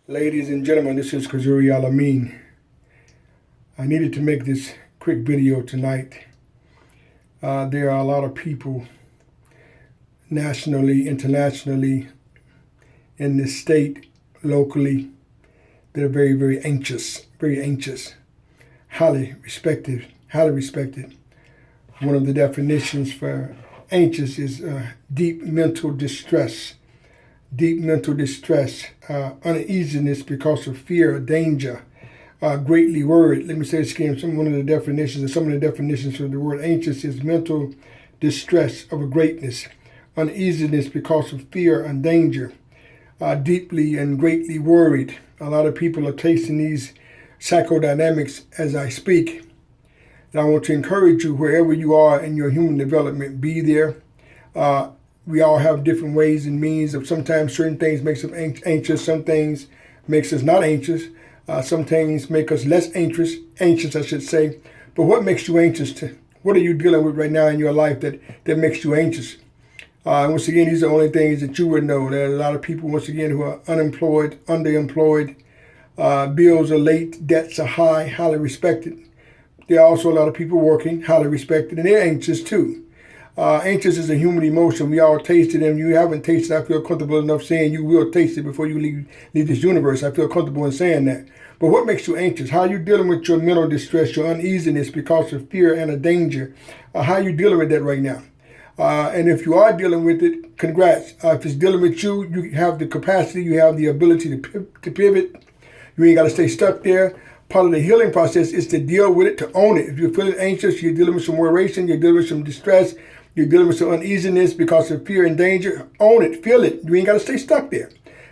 Ladies and gentlemen, this is Kazuri Alamin. I needed to make this quick video tonight. There are a lot of people nationally, internationally, in this state, locally, that are very, very anxious, highly respected. One of the definitions for anxious is deep mental distress, uneasiness because of fear or danger, greatly worried. Let me say this again. Some of the definitions for the word anxious is mental distress of a greatness, uneasiness because of fear and danger, deeply and greatly worried. A lot of people are tasting these psychodynamics as I speak. And I want to encourage you, wherever you are in your human development, be there. We all have different ways and means of sometimes certain things makes us anxious, some things makes us not anxious, some things make us less anxious, I should say. But what makes you anxious? What are you dealing with right now in your life that makes you anxious? Once again, these are the only things that you would know. There are a lot of people, once again, who are unemployed, underemployed, bills are late, debts are high, highly respected. There are also a lot of people working, highly respected, and they're anxious too. Anxious is a human emotion. We all taste it, and you haven't tasted. I feel comfortable enough saying you will taste it before you leave this universe. I feel comfortable in saying that. But what makes you anxious? How are you dealing with your mental distress, your uneasiness because of fear and a danger? How are you dealing with that right now? And if you are dealing with it, congrats. If it's dealing with you, you have the capacity, you have the ability to pivot. You ain't got to stay stuck there. Part of the healing process is to deal with it, to own it. If you're feeling anxious, you're dealing with some worration, you're dealing with some distress, you're dealing with some uneasiness because of fear and danger, own it, feel it. You ain't got to stay stuck there.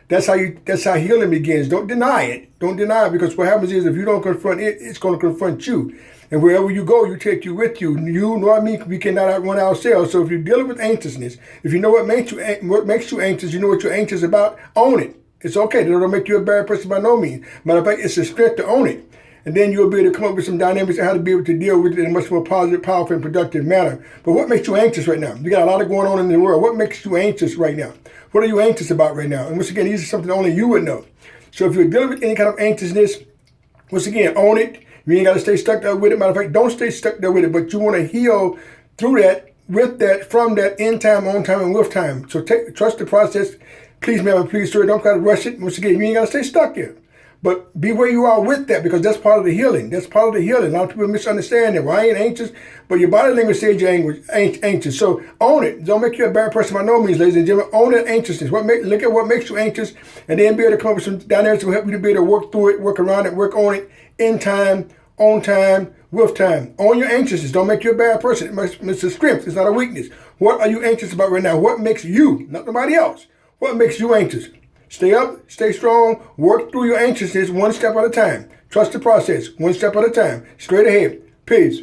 That's how healing begins. Don't deny it. Don't deny it, because what happens is if you don't confront it, it's going to confront you. And wherever you go, you take you with you. You know what I mean? We cannot outrun ourselves. So if you're dealing with anxiousness, if you know what makes you anxious, you know what you're anxious about, own it. It's okay. That don't make you a bad person by no means. Matter of fact, it's a strength to own it. And then you'll be able to come up with some dynamics and how to be able to deal with it in a much more positive, powerful, and productive manner. But what makes you anxious right now? You got a lot of going on in the world. What makes you anxious right now? What are you anxious about right now? And once again, these are something only you would know. So if you're dealing with any kind of anxiousness, once again, own it. You ain't got to stay stuck there with it. Matter of fact, don't stay stuck there with it. But you want to heal through that, with that, from that, in time, on time, and with time. So trust the process. Please, ma'am, please, sir, don't try to rush it. Once again, you ain't got to stay stuck there. But be where you are with that, because that's part of the healing. That's part of the healing. A lot of people misunderstand that. Well, I ain't anxious, but your body language says you're anxious. So own it. Don't make you a bad person by no means, ladies and gentlemen. Own that anxiousness. Look at what makes you anxious, and then be able to come up with some dynamics that will help you to be able to work through it, work around it, work on it, in time, on time, with time. Own your anxiousness. Don't make you a bad person. It's a strength. It's not a weakness. What are you anxious about right now? What makes you, not nobody else, what makes you anxious? Stay up, stay strong, work through your anxiousness one step at a time. Trust the process, one step at a time. Straight ahead. Peace.